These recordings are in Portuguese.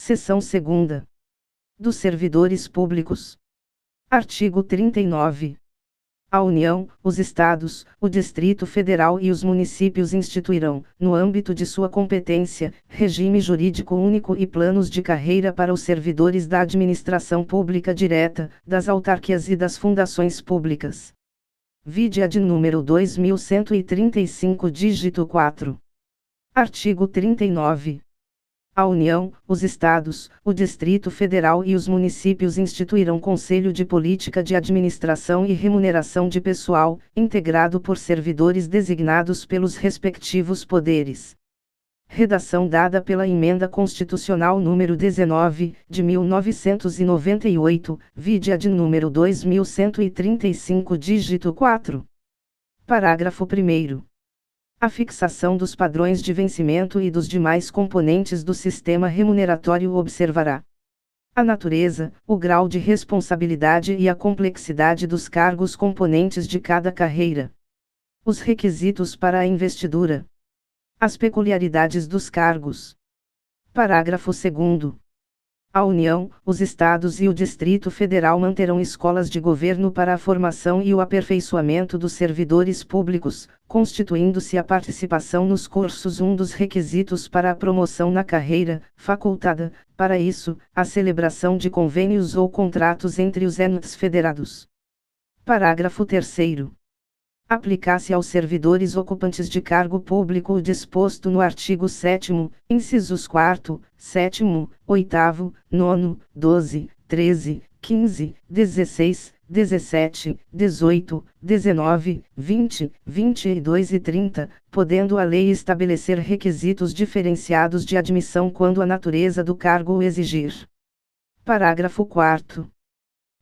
Seção 2ª. Dos servidores públicos. Artigo 39. A União, os Estados, o Distrito Federal e os municípios instituirão, no âmbito de sua competência, regime jurídico único e planos de carreira para os servidores da administração pública direta, das autarquias e das fundações públicas. Vide ad número 2135 dígito 4. Artigo 39. A União, os Estados, o Distrito Federal e os municípios instituirão Conselho de Política de Administração e Remuneração de Pessoal, integrado por servidores designados pelos respectivos poderes. Redação dada pela Emenda Constitucional nº 19, de 1998, vide ad número 2135 dígito 4. Parágrafo 1º. A fixação dos padrões de vencimento e dos demais componentes do sistema remuneratório observará a natureza, o grau de responsabilidade e a complexidade dos cargos componentes de cada carreira, os requisitos para a investidura, as peculiaridades dos cargos. Parágrafo 2º. A União, os Estados e o Distrito Federal manterão escolas de governo para a formação e o aperfeiçoamento dos servidores públicos, constituindo-se a participação nos cursos um dos requisitos para a promoção na carreira, facultada, para isso, a celebração de convênios ou contratos entre os entes federados. Parágrafo 3º. Aplicar-se aos servidores ocupantes de cargo público o disposto no artigo 7º, incisos 4º, 7º, 8º, 9º, 12, 13, 15, 16, 17, 18, 19, 20, 22 e 30, podendo a lei estabelecer requisitos diferenciados de admissão quando a natureza do cargo o exigir. Parágrafo 4º.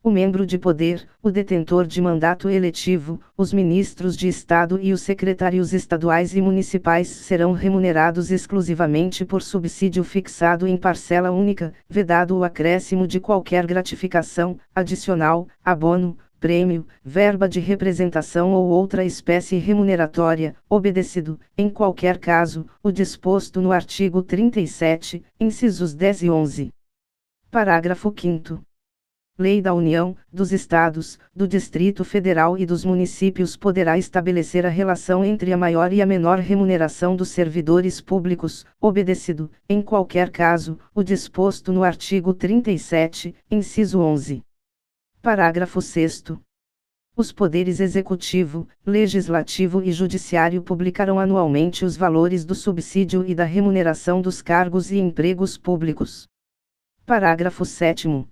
O membro de poder, o detentor de mandato eletivo, os ministros de Estado e os secretários estaduais e municipais serão remunerados exclusivamente por subsídio fixado em parcela única, vedado o acréscimo de qualquer gratificação, adicional, abono, prêmio, verba de representação ou outra espécie remuneratória, obedecido, em qualquer caso, o disposto no artigo 37, incisos 10 e 11. Parágrafo 5º. Lei da União, dos Estados, do Distrito Federal e dos municípios poderá estabelecer a relação entre a maior e a menor remuneração dos servidores públicos, obedecido, em qualquer caso, o disposto no artigo 37, inciso 11. Parágrafo 6º. Os poderes executivo, legislativo e judiciário publicarão anualmente os valores do subsídio e da remuneração dos cargos e empregos públicos. Parágrafo 7º.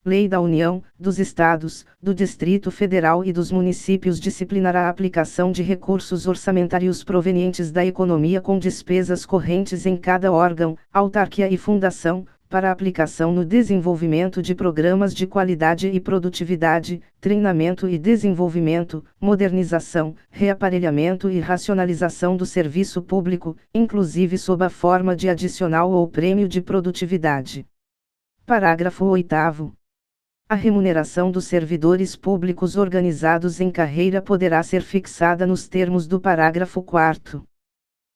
Lei da União, dos Estados, do Distrito Federal e dos municípios disciplinará a aplicação de recursos orçamentários provenientes da economia com despesas correntes em cada órgão, autarquia e fundação, para aplicação no desenvolvimento de programas de qualidade e produtividade, treinamento e desenvolvimento, modernização, reaparelhamento e racionalização do serviço público, inclusive sob a forma de adicional ou prêmio de produtividade. Parágrafo 8º. A remuneração dos servidores públicos organizados em carreira poderá ser fixada nos termos do parágrafo 4º.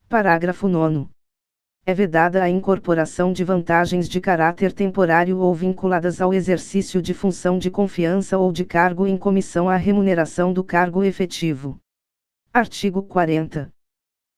Parágrafo 9º. É vedada a incorporação de vantagens de caráter temporário ou vinculadas ao exercício de função de confiança ou de cargo em comissão à remuneração do cargo efetivo. Artigo 40.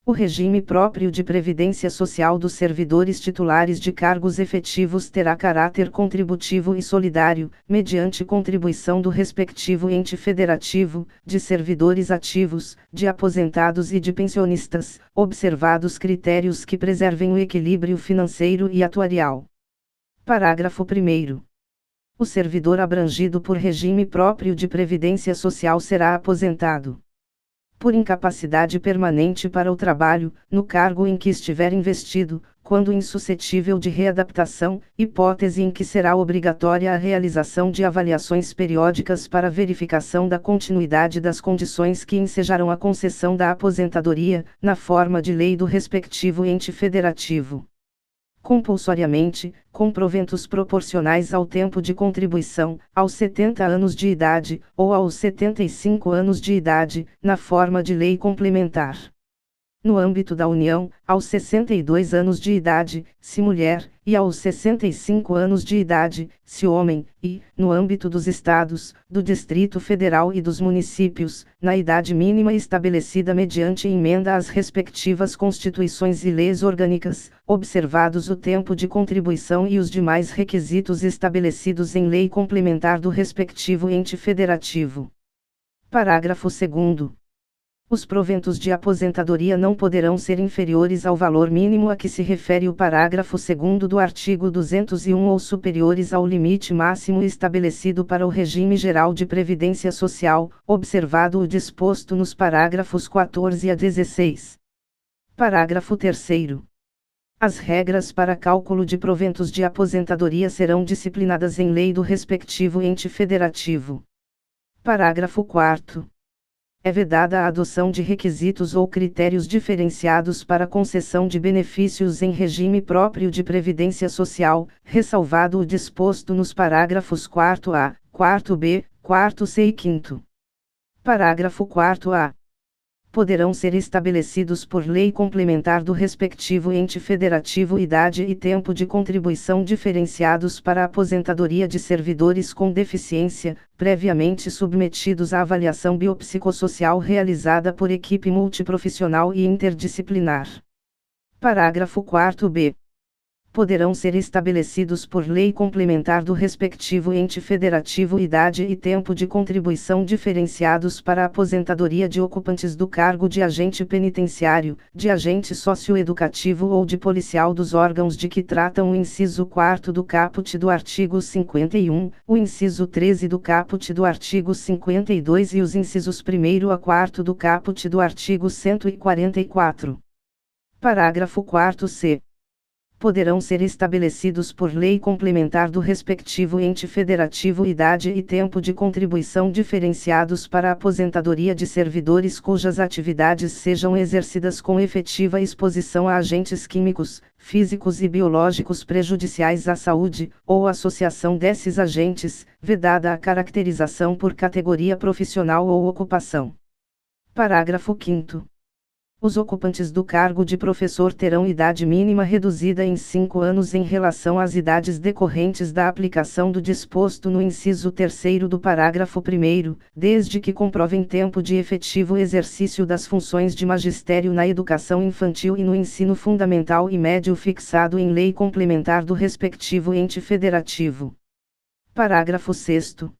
O regime próprio de previdência social dos servidores titulares de cargos efetivos terá caráter contributivo e solidário, mediante contribuição do respectivo ente federativo, de servidores ativos, de aposentados e de pensionistas, observados critérios que preservem o equilíbrio financeiro e atuarial. Parágrafo 1º. O servidor abrangido por regime próprio de previdência social será aposentado por incapacidade permanente para o trabalho, no cargo em que estiver investido, quando insuscetível de readaptação, hipótese em que será obrigatória a realização de avaliações periódicas para verificação da continuidade das condições que ensejaram a concessão da aposentadoria, na forma de lei do respectivo ente federativo. Compulsoriamente, com proventos proporcionais ao tempo de contribuição, aos 70 anos de idade, ou aos 75 anos de idade, na forma de lei complementar. no âmbito da União, aos 62 anos de idade, se mulher, e aos 65 anos de idade, se homem, e, no âmbito dos Estados, do Distrito Federal e dos municípios, na idade mínima estabelecida mediante emenda às respectivas constituições e leis orgânicas, observados o tempo de contribuição e os demais requisitos estabelecidos em lei complementar do respectivo ente federativo. Parágrafo 2º. Os proventos de aposentadoria não poderão ser inferiores ao valor mínimo a que se refere o parágrafo 2º do artigo 201 ou superiores ao limite máximo estabelecido para o regime geral de previdência social, observado o disposto nos parágrafos 14 a 16. Parágrafo 3º. As regras para cálculo de proventos de aposentadoria serão disciplinadas em lei do respectivo ente federativo. Parágrafo 4º. É vedada a adoção de requisitos ou critérios diferenciados para concessão de benefícios em regime próprio de previdência social, ressalvado o disposto nos parágrafos 4A, 4B, 4C e 5º. Parágrafo 4A. Poderão ser estabelecidos por lei complementar do respectivo ente federativo idade e tempo de contribuição diferenciados para a aposentadoria de servidores com deficiência, previamente submetidos à avaliação biopsicossocial realizada por equipe multiprofissional e interdisciplinar. Parágrafo 4b. Poderão ser estabelecidos por lei complementar do respectivo ente federativo idade e tempo de contribuição diferenciados para a aposentadoria de ocupantes do cargo de agente penitenciário, de agente socioeducativo ou de policial dos órgãos de que tratam o inciso 4º do caput do artigo 51, o inciso 13 do caput do artigo 52 e os incisos 1º a 4º do caput do artigo 144. Parágrafo 4c. Poderão ser estabelecidos por lei complementar do respectivo ente federativo idade e tempo de contribuição diferenciados para a aposentadoria de servidores cujas atividades sejam exercidas com efetiva exposição a agentes químicos, físicos e biológicos prejudiciais à saúde, ou associação desses agentes, vedada a caracterização por categoria profissional ou ocupação. Parágrafo 5º. Os ocupantes do cargo de professor terão idade mínima reduzida em 5 anos em relação às idades decorrentes da aplicação do disposto no inciso 3º do parágrafo 1º, desde que comprovem tempo de efetivo exercício das funções de magistério na educação infantil e no ensino fundamental e médio fixado em lei complementar do respectivo ente federativo. Parágrafo 6º.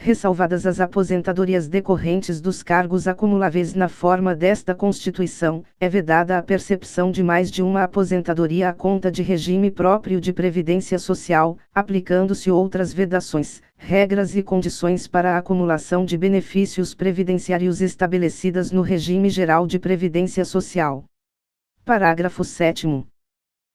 Ressalvadas as aposentadorias decorrentes dos cargos acumuláveis na forma desta Constituição, é vedada a percepção de mais de uma aposentadoria à conta de regime próprio de previdência social, aplicando-se outras vedações, regras e condições para a acumulação de benefícios previdenciários estabelecidas no regime geral de previdência social. Parágrafo 7º.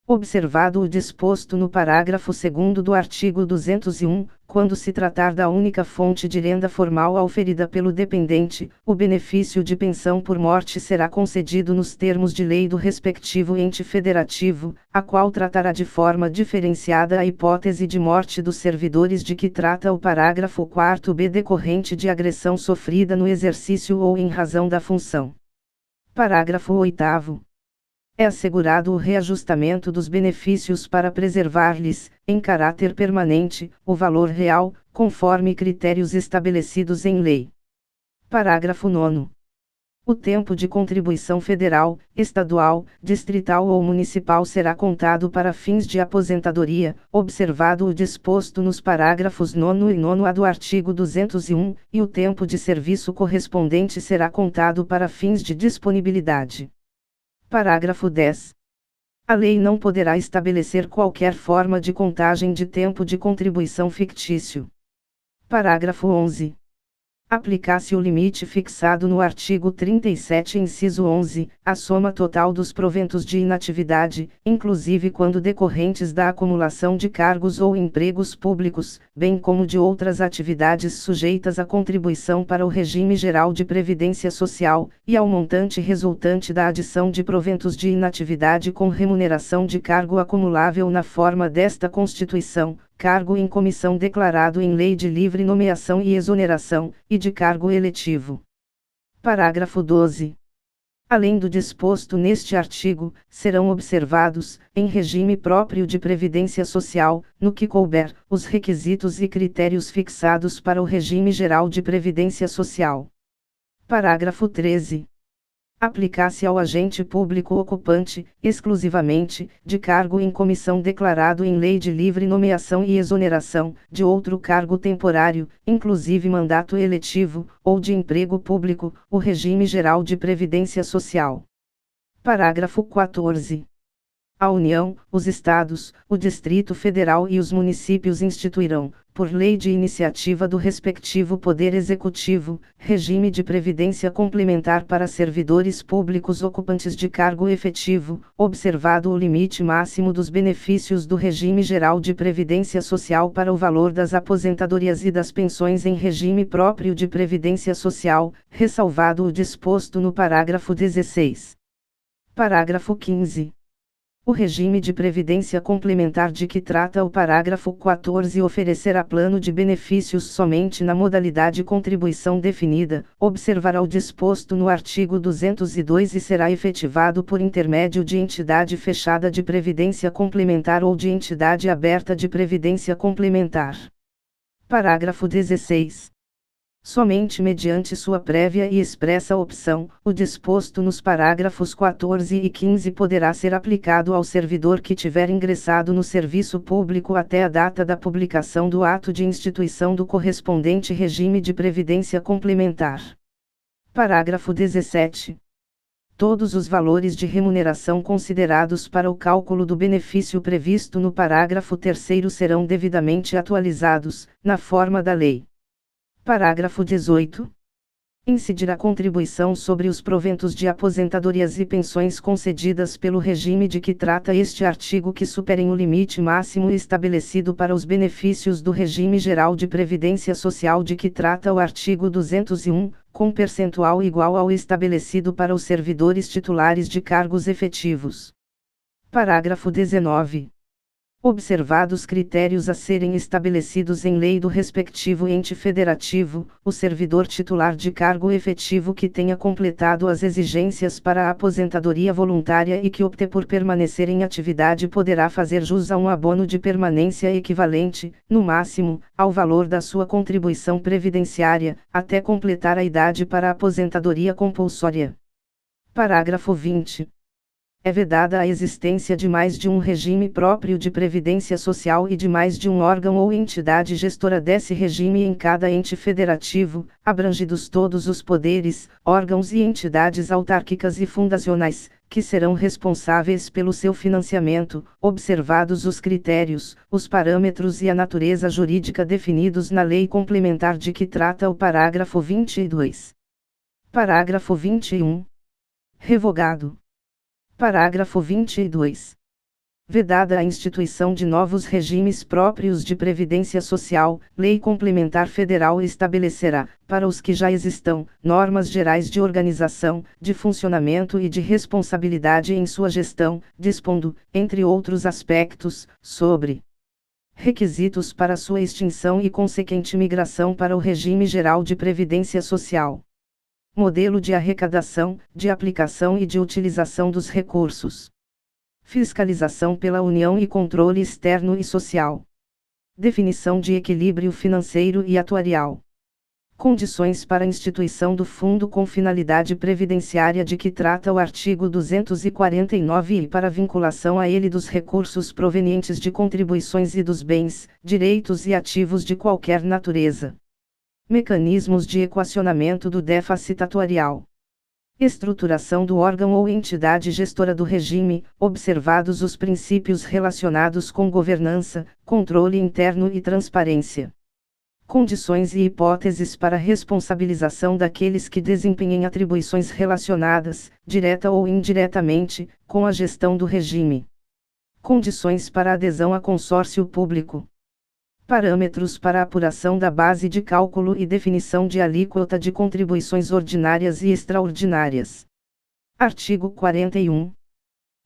Observado o disposto no parágrafo 2º do artigo 201, quando se tratar da única fonte de renda formal auferida pelo dependente, o benefício de pensão por morte será concedido nos termos de lei do respectivo ente federativo, a qual tratará de forma diferenciada a hipótese de morte dos servidores de que trata o parágrafo 4b decorrente de agressão sofrida no exercício ou em razão da função. Parágrafo 8º. É assegurado o reajustamento dos benefícios para preservar-lhes, em caráter permanente, o valor real, conforme critérios estabelecidos em lei. Parágrafo 9º. O tempo de contribuição federal, estadual, distrital ou municipal será contado para fins de aposentadoria, observado o disposto nos parágrafos 9º e 9º-A do artigo 201, e o tempo de serviço correspondente será contado para fins de disponibilidade. Parágrafo 10. A lei não poderá estabelecer qualquer forma de contagem de tempo de contribuição fictício. Parágrafo 11. Aplicar-se o limite fixado no artigo 37, inciso 11, a soma total dos proventos de inatividade, inclusive quando decorrentes da acumulação de cargos ou empregos públicos, bem como de outras atividades sujeitas à contribuição para o regime geral de previdência social, e ao montante resultante da adição de proventos de inatividade com remuneração de cargo acumulável na forma desta Constituição, cargo em comissão declarado em lei de livre nomeação e exoneração, e de cargo eletivo. Parágrafo 12. Além do disposto neste artigo, serão observados, em regime próprio de previdência social, no que couber, os requisitos e critérios fixados para o regime geral de previdência social. Parágrafo 13. Aplicar-se ao agente público ocupante, exclusivamente, de cargo em comissão declarado em lei de livre nomeação e exoneração, de outro cargo temporário, inclusive mandato eletivo, ou de emprego público, o regime geral de previdência social. Parágrafo 14. A União, os Estados, o Distrito Federal e os municípios instituirão, por lei de iniciativa do respectivo Poder Executivo, regime de previdência complementar para servidores públicos ocupantes de cargo efetivo, observado o limite máximo dos benefícios do regime geral de previdência social para o valor das aposentadorias e das pensões em regime próprio de previdência social, ressalvado o disposto no parágrafo 16. Parágrafo 15. O regime de previdência complementar de que trata o parágrafo 14 oferecerá plano de benefícios somente na modalidade contribuição definida, observará o disposto no artigo 202 e será efetivado por intermédio de entidade fechada de previdência complementar ou de entidade aberta de previdência complementar. Parágrafo 16. Somente mediante sua prévia e expressa opção, o disposto nos parágrafos 14 e 15 poderá ser aplicado ao servidor que tiver ingressado no serviço público até a data da publicação do ato de instituição do correspondente regime de previdência complementar. Parágrafo 17. Todos os valores de remuneração considerados para o cálculo do benefício previsto no parágrafo 3º serão devidamente atualizados, na forma da lei. Parágrafo 18. Incidirá a contribuição sobre os proventos de aposentadorias e pensões concedidas pelo regime de que trata este artigo que superem o limite máximo estabelecido para os benefícios do regime geral de previdência social de que trata o artigo 201, com percentual igual ao estabelecido para os servidores titulares de cargos efetivos. Parágrafo 19. Observados critérios a serem estabelecidos em lei do respectivo ente federativo, o servidor titular de cargo efetivo que tenha completado as exigências para a aposentadoria voluntária e que opte por permanecer em atividade poderá fazer jus a um abono de permanência equivalente, no máximo, ao valor da sua contribuição previdenciária, até completar a idade para a aposentadoria compulsória. Parágrafo 20. É vedada a existência de mais de um regime próprio de previdência social e de mais de um órgão ou entidade gestora desse regime em cada ente federativo, abrangidos todos os poderes, órgãos e entidades autárquicas e fundacionais, que serão responsáveis pelo seu financiamento, observados os critérios, os parâmetros e a natureza jurídica definidos na lei complementar de que trata o parágrafo 22. Parágrafo 21. Revogado. Parágrafo 22. Vedada a instituição de novos regimes próprios de previdência social, Lei Complementar Federal estabelecerá, para os que já existam, normas gerais de organização, de funcionamento e de responsabilidade em sua gestão, dispondo, entre outros aspectos, sobre requisitos para sua extinção e consequente migração para o regime geral de previdência social. Modelo de arrecadação, de aplicação e de utilização dos recursos. Fiscalização pela União e controle externo e social. Definição de equilíbrio financeiro e atuarial. Condições para a instituição do fundo com finalidade previdenciária de que trata o artigo 249 e para vinculação a ele dos recursos provenientes de contribuições e dos bens, direitos e ativos de qualquer natureza. Mecanismos de equacionamento do déficit atuarial. Estruturação do órgão ou entidade gestora do regime, observados os princípios relacionados com governança, controle interno e transparência. Condições e hipóteses para responsabilização daqueles que desempenhem atribuições relacionadas, direta ou indiretamente, com a gestão do regime. Condições para adesão a consórcio público. Parâmetros para apuração da base de cálculo e definição de alíquota de contribuições ordinárias e extraordinárias. Artigo 41.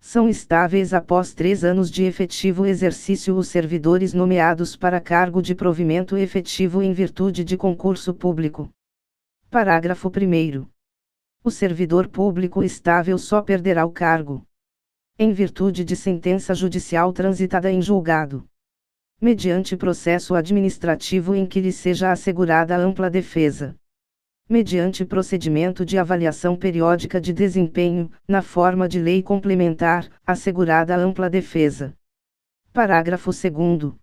São estáveis após 3 anos de efetivo exercício os servidores nomeados para cargo de provimento efetivo em virtude de concurso público. Parágrafo 1º. O servidor público estável só perderá o cargo em virtude de sentença judicial transitada em julgado, mediante processo administrativo em que lhe seja assegurada ampla defesa, mediante procedimento de avaliação periódica de desempenho, na forma de lei complementar, assegurada ampla defesa. Parágrafo 2º.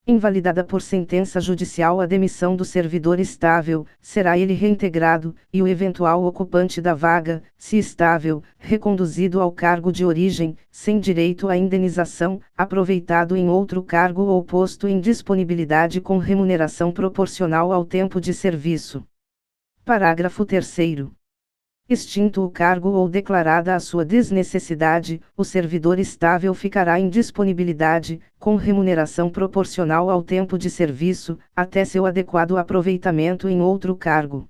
Invalidada por sentença judicial a demissão do servidor estável, será ele reintegrado, e o eventual ocupante da vaga, se estável, reconduzido ao cargo de origem, sem direito à indenização, aproveitado em outro cargo ou posto em disponibilidade com remuneração proporcional ao tempo de serviço. Parágrafo 3º. Extinto o cargo ou declarada a sua desnecessidade, o servidor estável ficará em disponibilidade, com remuneração proporcional ao tempo de serviço, até seu adequado aproveitamento em outro cargo.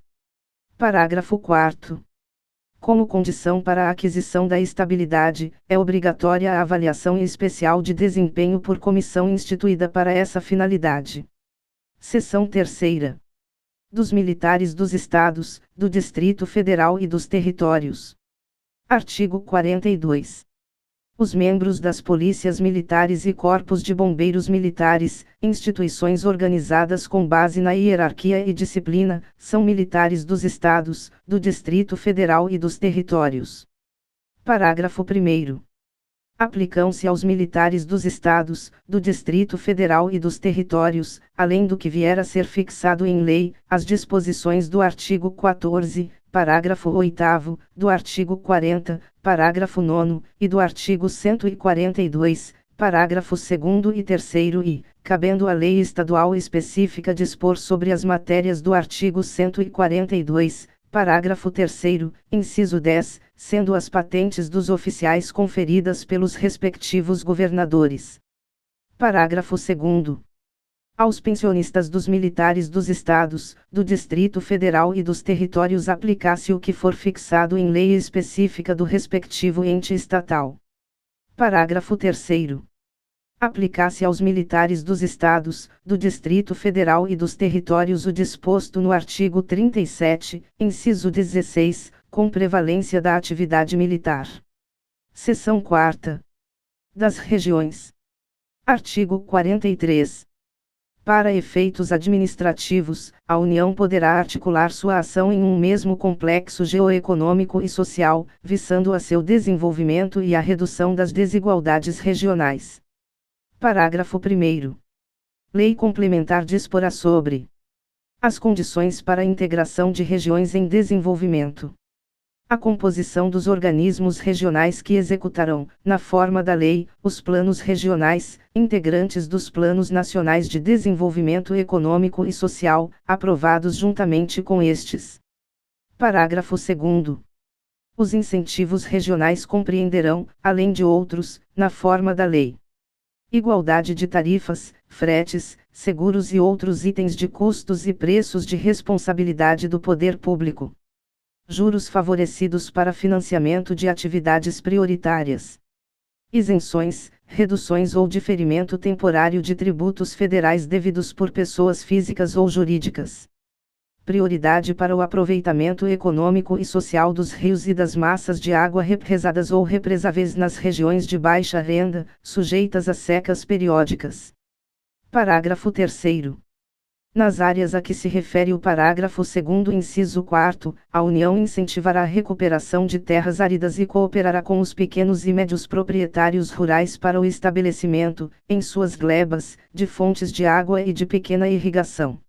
Parágrafo 4º. Como condição para a aquisição da estabilidade, é obrigatória a avaliação especial de desempenho por comissão instituída para essa finalidade. Seção 3ª. Dos militares dos Estados, do Distrito Federal e dos Territórios. Artigo 42. Os membros das polícias militares e corpos de bombeiros militares, instituições organizadas com base na hierarquia e disciplina, são militares dos Estados, do Distrito Federal e dos Territórios. Parágrafo 1º. Aplicam-se aos militares dos Estados, do Distrito Federal e dos Territórios, além do que vier a ser fixado em lei, as disposições do artigo 14, parágrafo 8º, do artigo 40, parágrafo 9º, e do artigo 142, parágrafo 2º e 3º e, cabendo a lei estadual específica dispor sobre as matérias do artigo 142, parágrafo 3º, inciso 10, sendo as patentes dos oficiais conferidas pelos respectivos governadores. Parágrafo 2º. Aos pensionistas dos militares dos Estados, do Distrito Federal e dos Territórios aplicar-se o que for fixado em lei específica do respectivo ente estatal. Parágrafo 3º. Aplicar-se aos militares dos Estados, do Distrito Federal e dos Territórios o disposto no artigo 37, inciso 16, com prevalência da atividade militar. Seção 4ª. Das regiões. Artigo 43. Para efeitos administrativos, a União poderá articular sua ação em um mesmo complexo geoeconômico e social, visando a seu desenvolvimento e a redução das desigualdades regionais. Parágrafo 1º. Lei complementar disporá sobre as condições para a integração de regiões em desenvolvimento, a composição dos organismos regionais que executarão, na forma da lei, os planos regionais, integrantes dos planos nacionais de desenvolvimento econômico e social, aprovados juntamente com estes. Parágrafo 2º. Os incentivos regionais compreenderão, além de outros, na forma da lei, igualdade de tarifas, fretes, seguros e outros itens de custos e preços de responsabilidade do poder público, juros favorecidos para financiamento de atividades prioritárias, isenções, reduções ou diferimento temporário de tributos federais devidos por pessoas físicas ou jurídicas, prioridade para o aproveitamento econômico e social dos rios e das massas de água represadas ou represáveis nas regiões de baixa renda, sujeitas a secas periódicas. Parágrafo 3º. Nas áreas a que se refere o parágrafo 2º inciso 4º, a União incentivará a recuperação de terras áridas e cooperará com os pequenos e médios proprietários rurais para o estabelecimento, em suas glebas, de fontes de água e de pequena irrigação.